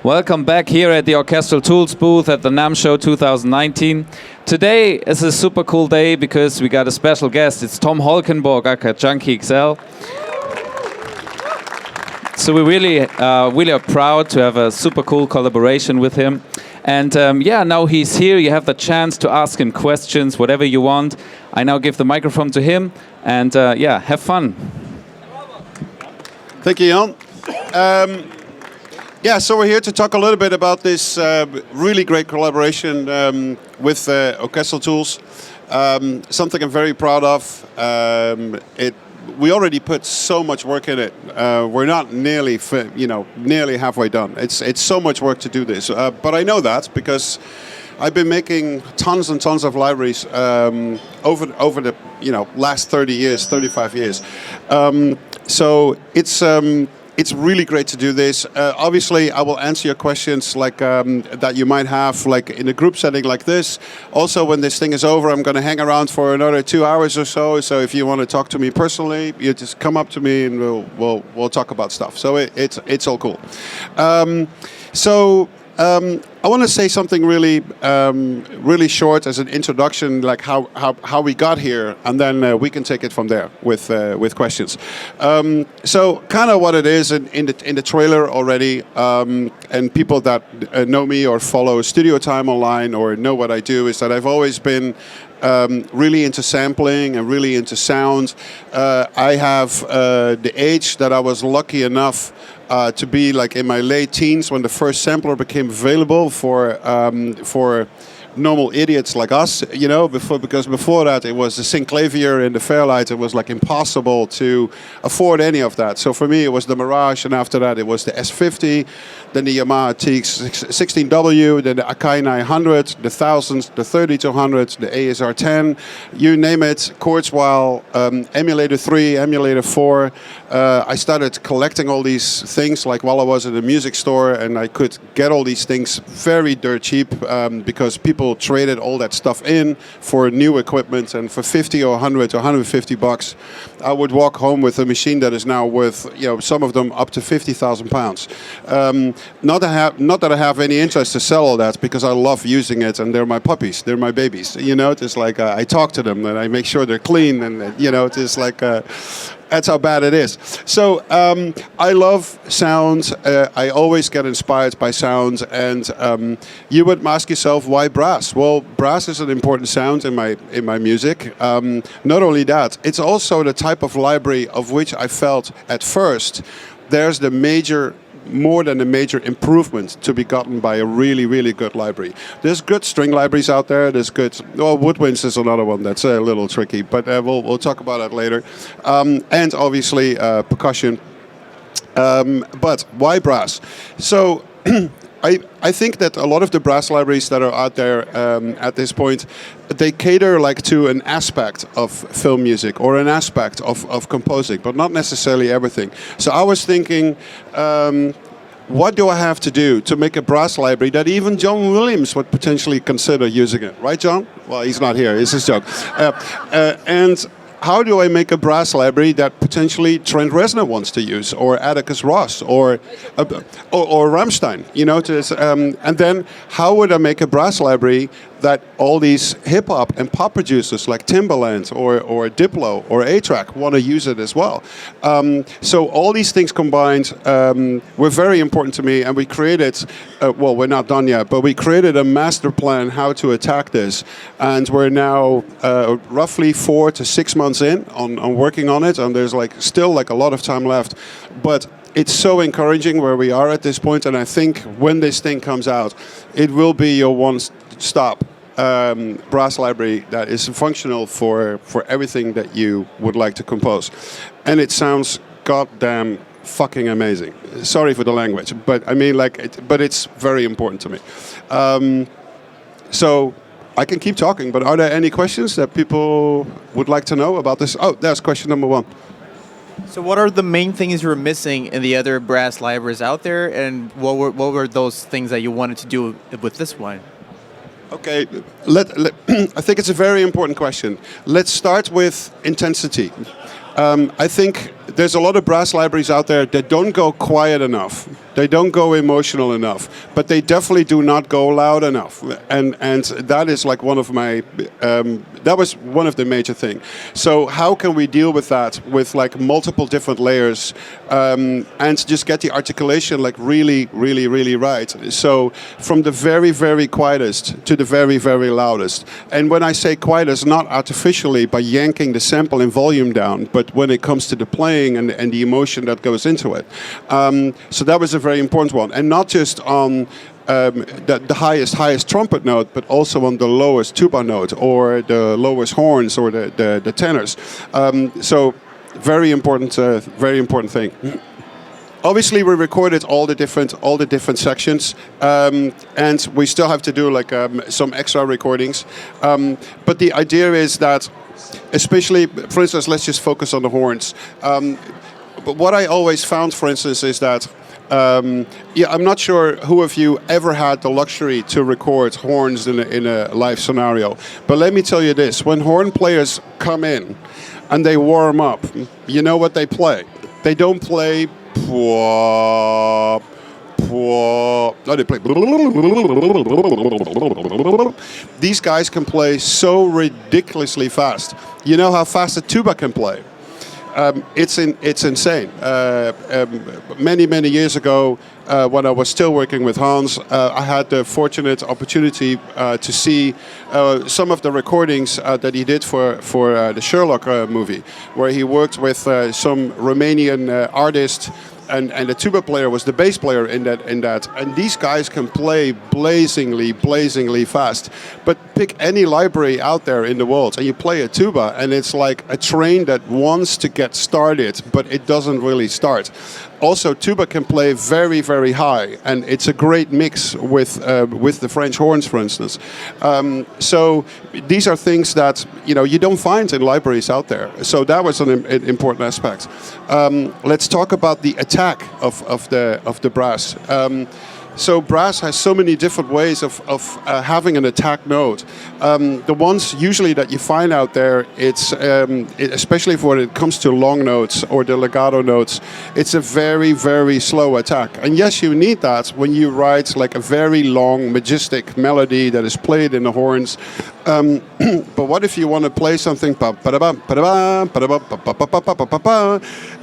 Welcome back here at the Orchestral Tools booth at the NAMM Show 2019. Today is a super cool day because we got a special guest. It's Tom Holkenborg, aka Junkie XL. So we really are proud to have a super cool collaboration with him. And yeah, now he's here. You have the chance to ask him questions, whatever you want. I now give the microphone to him. And yeah, have fun. Thank you, Jan. Yeah, so we're here to talk a little bit about this really great collaboration with Orchestral Tools. Something I'm very proud of. We already put so much work in it. We're not nearly halfway done. It's so much work to do this. But I know that because I've been making tons and tons of libraries over the last 30 years, 35 years. So it's really great to do this. Obviously, I will answer your questions like that you might have, like in a group setting like this. Also, when this thing is over, I'm going to hang around for another 2 hours or so. So if you want to talk to me personally, you just come up to me and we'll talk about stuff. So it's all cool. I want to say something really short as an introduction, like how we got here, and then we can take it from there with questions. So kind of what it is in the trailer already, and people that know me or follow Studio Time online or know what I do is that I've always been really into sampling and really into sound. I have the age that I was lucky enough to be like in my late teens when the first sampler became available for normal idiots like us, because before that it was the Synclavier and the Fairlight. It was like impossible to afford any of that. So for me it was the Mirage, and after that it was the S50, then the Yamaha TX16W, then the Akai 900, the 1000s, the 3200, the ASR 10, you name it, Kurzweil, Emulator 3, Emulator 4. I started collecting all these things like while I was in the music store, and I could get all these things very dirt cheap because people traded all that stuff in for new equipment, and for 50 or 100 or 150 bucks, I would walk home with a machine that is now worth, some of them up to 50,000 pounds. Not that I have any interest to sell all that, because I love using it, and they're my puppies, they're my babies. It's like I talk to them and I make sure they're clean, and it's like that's how bad it is. So I love sound. I always get inspired by sound, and you would ask yourself, why brass? Well, brass is an important sound in my music. Not only that, it's also the type of library of which I felt at first there's more than a major improvement to be gotten by a really, really good library. There's good string libraries out there. There's good. Well, woodwinds is another one that's a little tricky, but we'll talk about that later. And obviously percussion. But why brass? So I think that a lot of the brass libraries that are out there at this point, they cater like to an aspect of film music or an aspect of composing, but not necessarily everything. So I was thinking, what do I have to do to make a brass library that even John Williams would potentially consider using it? Right, John? Well, he's not here. It's his joke. And how do I make a brass library that potentially Trent Reznor wants to use, or Atticus Ross, or Rammstein? And then how would I make a brass library that all these hip hop and pop producers like Timbaland or Diplo or A-Trak want to use it as well? So all these things combined were very important to me, and we created. Well, we're not done yet, but we created a master plan how to attack this, and we're now roughly 4 to 6 months in on working on it, and there's still a lot of time left, but it's so encouraging where we are at this point, and I think when this thing comes out, it will be your one-stop brass library that is functional for everything that you would like to compose, and it sounds goddamn fucking amazing. Sorry for the language, but I mean, but it's very important to me. So I can keep talking, but are there any questions that people would like to know about this? Oh, there's question number 1. So what are the main things you were missing in the other brass libraries out there, and what were those things that you wanted to do with this one? Okay, I think it's a very important question. Let's start with intensity. I think there's a lot of brass libraries out there that don't go quiet enough. They don't go emotional enough, but they definitely do not go loud enough. And that is like one of my, that was one of the major things. So how can we deal with that with like multiple different layers and just get the articulation like really, really, really right? So from the very, very quietest to the very, very loudest. And when I say quietest, not artificially by yanking the sample and volume down, but when it comes to the playing and the emotion that goes into it. So that was a very important one. And not just on the highest trumpet note, but also on the lowest tuba note or the lowest horns or the tenors. So very important thing. Obviously, we recorded all the different sections, and we still have to do like some extra recordings. But the idea is that, especially, for instance, let's just focus on the horns. But what I always found, for instance, is that I'm not sure who of you ever had the luxury to record horns in a live scenario. But let me tell you this: when horn players come in and they warm up, you know what they play? They don't play. No, they play. These guys can play so ridiculously fast. You know how fast a tuba can play? It's insane. Many years ago, when I was still working with Hans, I had the fortunate opportunity to see some of the recordings that he did for the Sherlock movie, where he worked with some Romanian artist. And the tuba player was the bass player in that. And these guys can play blazingly fast. But pick any library out there in the world, and you play a tuba, and it's like a train that wants to get started, but it doesn't really start. Also, tuba can play very high, and it's a great mix with the French horns, for instance. So these are things that you don't find in libraries out there. So that was an important aspect. Let's talk about the attack of the brass. So brass has so many different ways of having an attack note. The ones usually that you find out there, it's especially when it comes to long notes or the legato notes, it's a very slow attack. And yes, you need that when you write like a very long, majestic melody that is played in the horns. But what if you want to play something?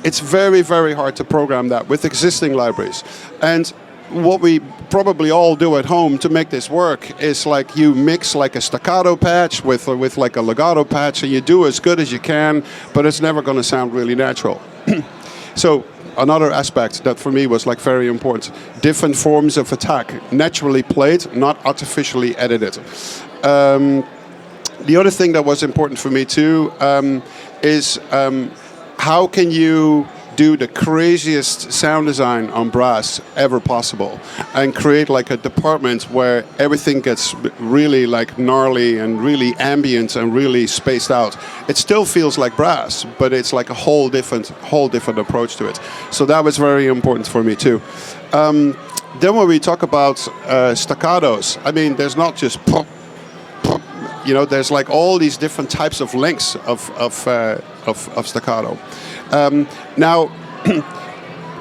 It's very hard to program that with existing libraries. And what we probably all do at home to make this work is like you mix like a staccato patch with like a legato patch, and you do as good as you can, but it's never going to sound really natural. So another aspect that for me was like very important: different forms of attack, naturally played, not artificially edited. The other thing that was important for me too is how can you do the craziest sound design on brass ever possible and create like a department where everything gets really like gnarly and really ambient and really spaced out. It still feels like brass, but it's like a whole different approach to it. So that was very important for me too. Then when we talk about staccatos, I mean, there's not just pop, pop, there's like all these different types of lengths of staccato. Now,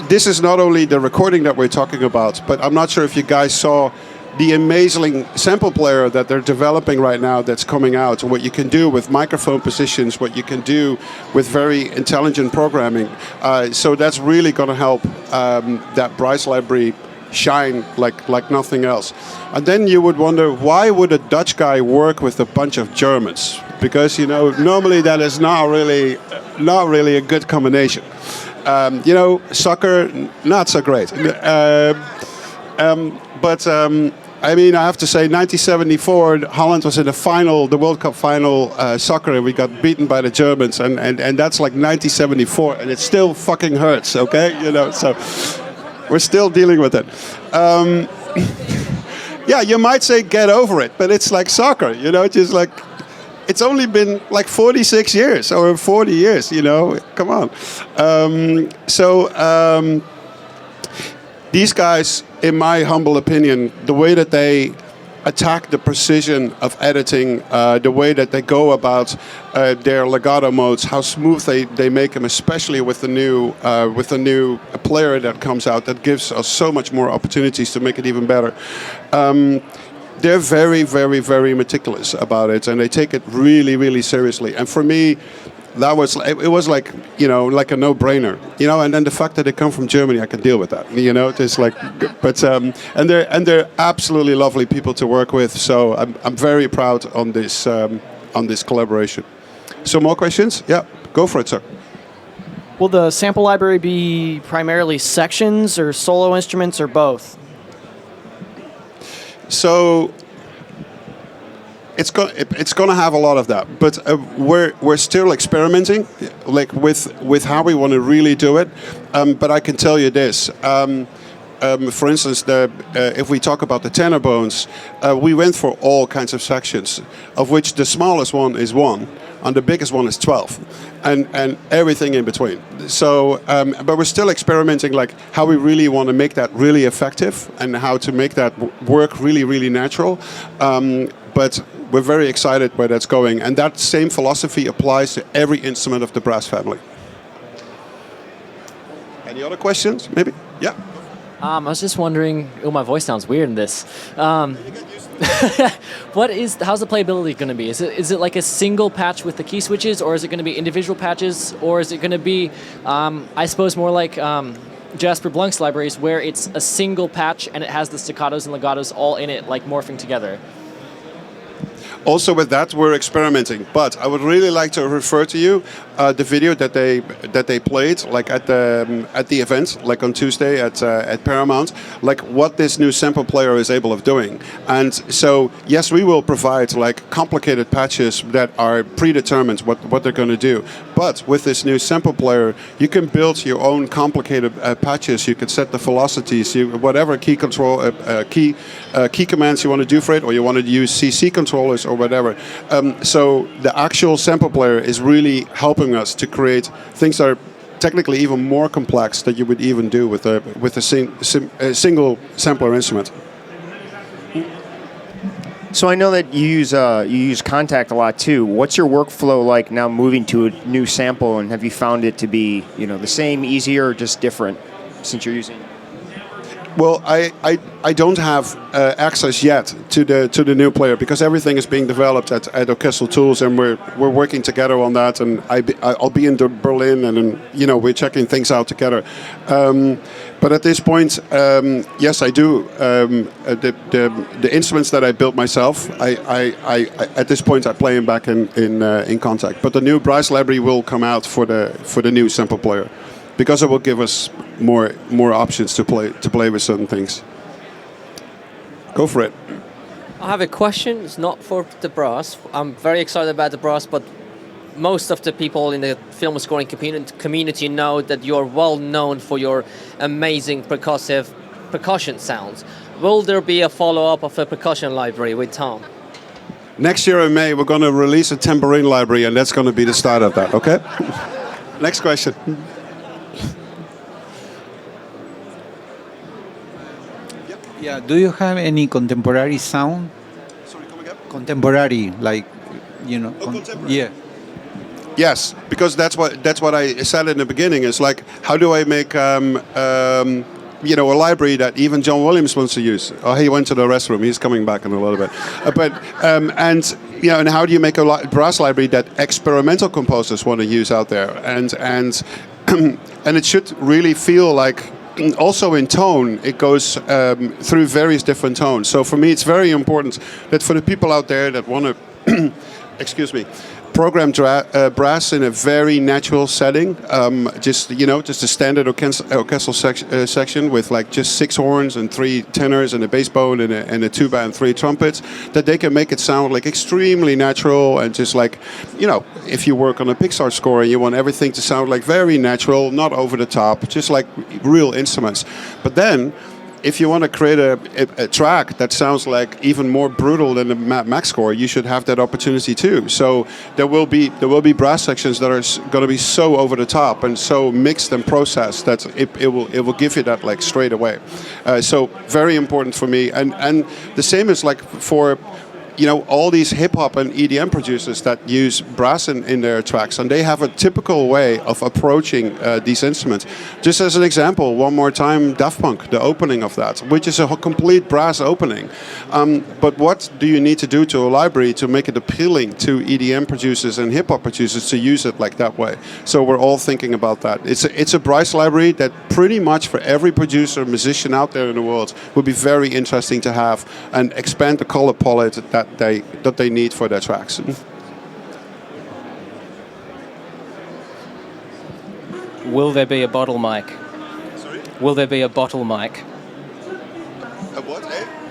this is not only the recording that we're talking about, but I'm not sure if you guys saw the amazing sample player that they're developing right now that's coming out, and what you can do with microphone positions, what you can do with very intelligent programming. So that's really going to help that Bryce library shine like nothing else. And then you would wonder, why would a Dutch guy work with a bunch of Germans? Because normally that is not really a good combination. Soccer, not so great. But I mean, I have to say, 1974, Holland was in the World Cup final soccer, and we got beaten by the Germans, and that's like 1974, and it still fucking hurts. Okay, so we're still dealing with it. Yeah, you might say get over it, but it's like soccer, just like. It's only been like 46 years or 40 years, come on. These guys, in my humble opinion, the way that they attack the precision of editing, the way that they go about their legato modes, how smooth they make them, especially with the new player that comes out that gives us so much more opportunities to make it even better. They're very, very, very meticulous about it, and they take it really, really seriously. And for me, it was like, like a no-brainer, And then the fact that they come from Germany, I can deal with that, It's like, but and they're absolutely lovely people to work with. So I'm very proud on this collaboration. So more questions? Yeah, go for it, sir. Will the sample library be primarily sections or solo instruments or both? So it's going to have a lot of that, but we're still experimenting, like with how we want to really do it. But I can tell you this. For instance, if we talk about the tenor bones, we went for all kinds of sections, of which the smallest one is 1, and the biggest one is 12, and everything in between. So, but we're still experimenting, like how we really want to make that really effective and how to make that work really, really natural. But we're very excited where that's going, and that same philosophy applies to every instrument of the brass family. Any other questions? Maybe? Yeah. I was just wondering. Oh, my voice sounds weird in this. How's the playability going to be? Is it like a single patch with the key switches, or is it going to be individual patches, or is it going to be, I suppose, more like Jasper Blunk's libraries, where it's a single patch and it has the staccatos and legatos all in it, like morphing together? Also with that, we're experimenting. But I would really like to refer to you the video that they played, like at the event, like on Tuesday at Paramount, like what this new sample player is able of doing. And so yes, we will provide like complicated patches that are predetermined what they're going to do. But with this new sample player, you can build your own complicated patches. You can set the velocities, whatever key control key commands you want to do for it, or you want to use CC controllers or whatever. So the actual sample player is really helping us to create things that are technically even more complex than you would even do with a single sampler instrument. So I know that you use Contact a lot too. What's your workflow like now moving to a new sample, and have you found it to be the same, easier, or just different since you're using? Well, I don't have access yet to the new player because everything is being developed at Orchestral Tools, and we're working together on that. And I'll be in Berlin, and then, we're checking things out together. But at this point, yes, I do. The instruments that I built myself, I at this point I play them back in Contact. But the new brass library will come out for the new sample player, because it will give us more options to play with certain things. Go for it. I have a question. It's not for the brass. I'm very excited about the brass, but most of the people in the film scoring community know that you're well known for your amazing percussion sounds. Will there be a follow-up of a percussion library with Tom? Next year in May, we're going to release a tambourine library, and that's going to be the start of that, okay? Next question. Yeah, do you have any contemporary sound? Sorry, come again? Contemporary, like, contemporary. Yeah. Yes, because that's what I said in the beginning. Is like, how do I make a library that even John Williams wants to use? Oh, he went to the restroom. He's coming back in a little bit. And how do you make a brass library that experimental composers want to use out there? And and it should really feel like. Also in tone, it goes through various different tones. So for me, it's very important that for the people out there that want to, program brass in a very natural setting, just a standard orchestral section with like just 6 horns and 3 tenors and a bass bone and a tuba and 3 trumpets, that they can make it sound like extremely natural and just like, if you work on a Pixar score and you want everything to sound like very natural, not over the top, just like real instruments. But then if you want to create a track that sounds like even more brutal than the Mad Max score, you should have that opportunity too. So there will be brass sections that are going to be so over the top and so mixed and processed that it will give you that like straight away. So very important for me, and the same is like for all these hip hop and EDM producers that use brass in their tracks, and they have a typical way of approaching these instruments. Just as an example, one more time, Daft Punk, the opening of that, which is a complete brass opening. But what do you need to do to a library to make it appealing to EDM producers and hip hop producers to use it like that way? So we're all thinking about that. It's a brass library that pretty much for every producer, musician out there in the world would be very interesting to have and expand the color palette that they need for their tracks. Will there be a bottle mic? Sorry? Will there be a bottle mic? A what?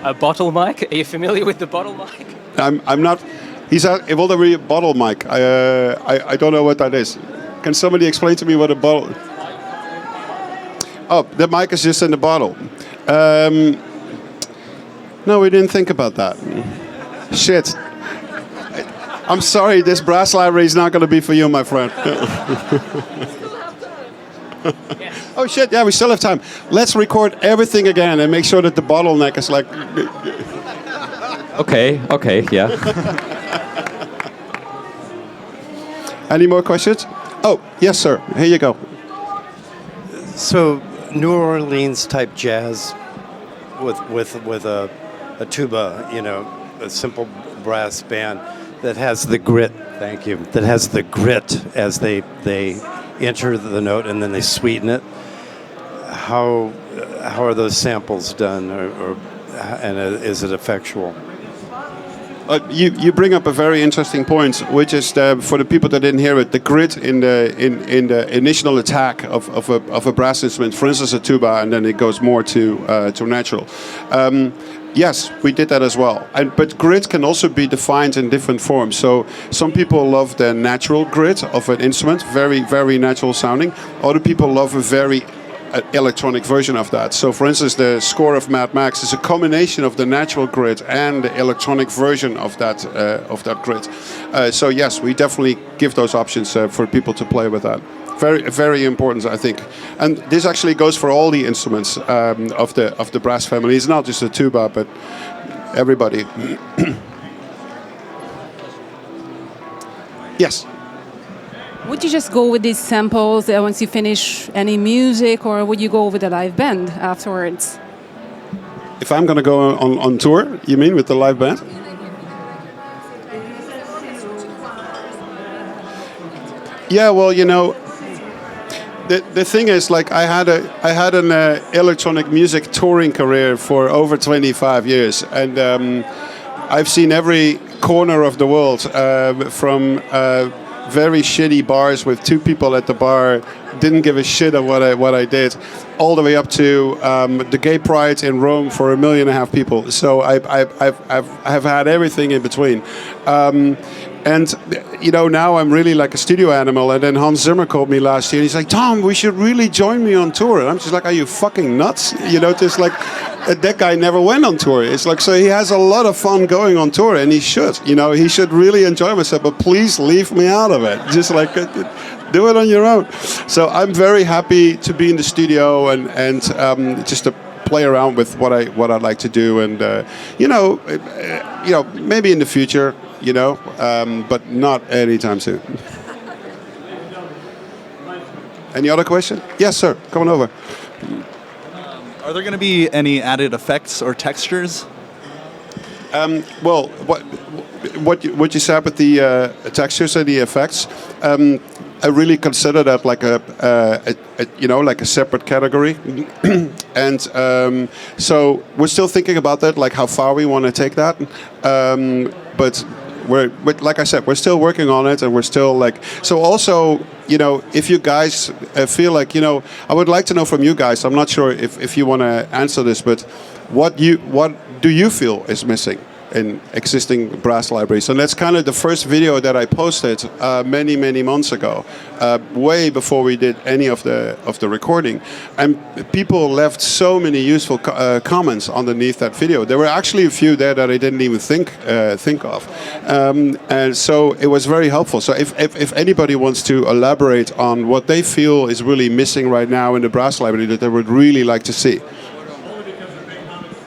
A bottle mic? Are you familiar with the bottle mic? I'm not. Will there be a bottle mic? I don't know what that is. Can somebody explain to me what a bottle? Oh, the mic is just in the bottle. No, we didn't think about that. Shit. I'm sorry, this brass library is not going to be for you, my friend. Oh shit, yeah, we still have time. Let's record everything again and make sure that the bottleneck is like... Okay, yeah. Any more questions? Oh, yes, sir. Here you go. So, New Orleans type jazz with a tuba, a simple brass band that has the grit. Thank you. That has the grit as they enter the note and then they sweeten it. How are those samples done, and is it effectual? You bring up a very interesting point, which is for the people that didn't hear it, the grit in the initial attack of a brass instrument, for instance a tuba, and then it goes more to natural. Yes, we did that as well. But grit can also be defined in different forms. So some people love the natural grit of an instrument, very, very natural sounding. Other people love a very electronic version of that. So for instance, the score of Mad Max is a combination of the natural grit and the electronic version of that grit. So yes, we definitely give those options for people to play with that. Very, very important, I think. And this actually goes for all the instruments of the brass family. It's not just the tuba, but everybody. Yes. Would you just go with these samples once you finish any music, or would you go with a live band afterwards? If I'm going to go on tour, you mean with the live band? Yeah, well, the thing is, like, I had an electronic music touring career for over 25 years, and I've seen every corner of the world, from very shitty bars with two people at the bar, didn't give a shit of what I did, all the way up to the gay pride in Rome for 1.5 million people. So I've had everything in between. And now I'm really like a studio animal. And then Hans Zimmer called me last year. And he's like, "Tom, we should really join me on tour." And I'm just like, "Are you fucking nuts?" Just like that guy never went on tour. It's like, so he has a lot of fun going on tour, and he should. He should really enjoy himself. But please leave me out of it. Just like do it on your own. So I'm very happy to be in the studio and just to play around with what I like to do. And maybe in the future. But not anytime soon. Any other question? Yes, sir. Come on over. Are there going to be any added effects or textures? Well, what you said with the textures and the effects, I really consider that like a separate category, and so we're still thinking about that, like how far we want to take that, but. Like I said, we're still working on it, and we're still like. So also, if you guys feel like, I would like to know from you guys. I'm not sure if you want to answer this, but what do you feel is missing? in existing brass libraries. And that's kind of the first video that I posted many months ago, way before we did any of the recording. And people left so many useful comments underneath that video. There were actually a few there that I didn't even think of, and so it was very helpful. So if anybody wants to elaborate on what they feel is really missing right now in the brass library that they would really like to see.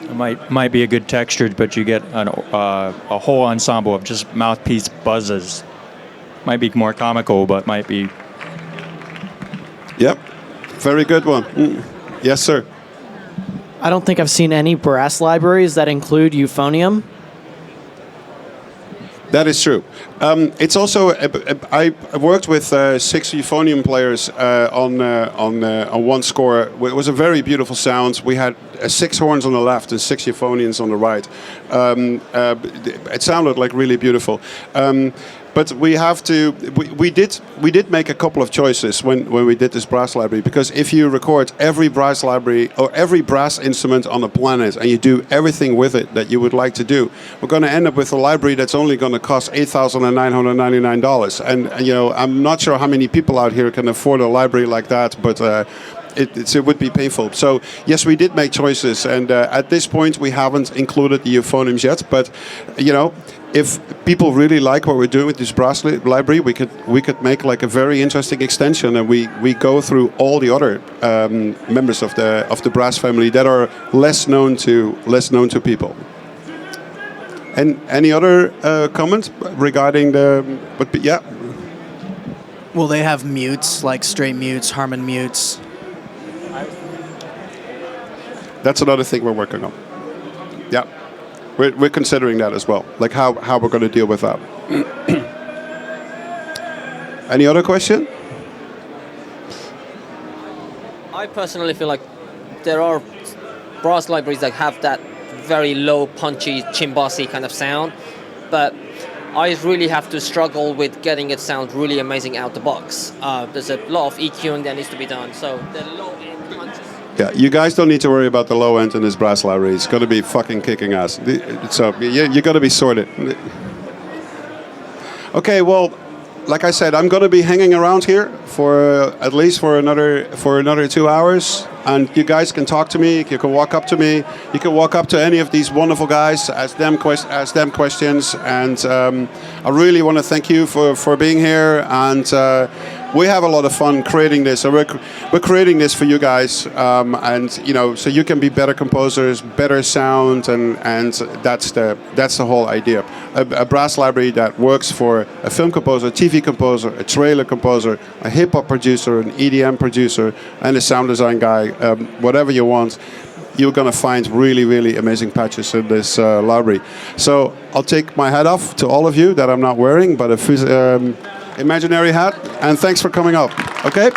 It might be a good texture, but you get a whole ensemble of just mouthpiece buzzes. Might be more comical, but might be. Yep, very good one. Yes, sir. I don't think I've seen any brass libraries that include euphonium. That is true. It's also I worked with 6 euphonium players on one score. It was a very beautiful sound. We had 6 horns on the left and 6 euphoniums on the right. It sounded like really beautiful. But we have to. We did make a couple of choices when we did this brass library, because if you record every brass library or every brass instrument on the planet and you do everything with it that you would like to do, we're going to end up with a library that's only going to cost $8,999. And you know, I'm not sure how many people out here can afford a library like that, but. It would be painful. So yes, we did make choices, and at this point we haven't included the euphoniums yet. But you know, if people really like what we're doing with this brass library, we could make like a very interesting extension, and we go through all the other members of the brass family that are less known to people. And any other comments regarding the? But yeah. Will they have mutes, like straight mutes, Harman mutes? That's another thing we're working on. Yeah, we're considering that as well, like how we're going to deal with that. Any other question? I personally feel like there are brass libraries that have that very low, punchy, chimbasy kind of sound, but I really have to struggle with getting it sound really amazing out the box. There's a lot of EQing that needs to be done, so the low end punches. Yeah, you guys don't need to worry about the low end in this brass library. It's going to be fucking kicking ass. So you got to be sorted. Okay, well, like I said, I'm going to be hanging around here for at least for another 2 hours, and you guys can talk to me. You can walk up to me. You can walk up to any of these wonderful guys, ask them questions, and I really want to thank you for being here. And we have a lot of fun creating this. So we're creating this for you guys, and you know, so you can be better composers, better sound, and that's the whole idea. A brass library that works for a film composer, a TV composer, a trailer composer, a hip hop producer, an EDM producer, and a sound design guy. Whatever you want, you're going to find really amazing patches in this library. So I'll take my hat off to all of you that I'm not wearing, but a imaginary hat, and thanks for coming up. Okay.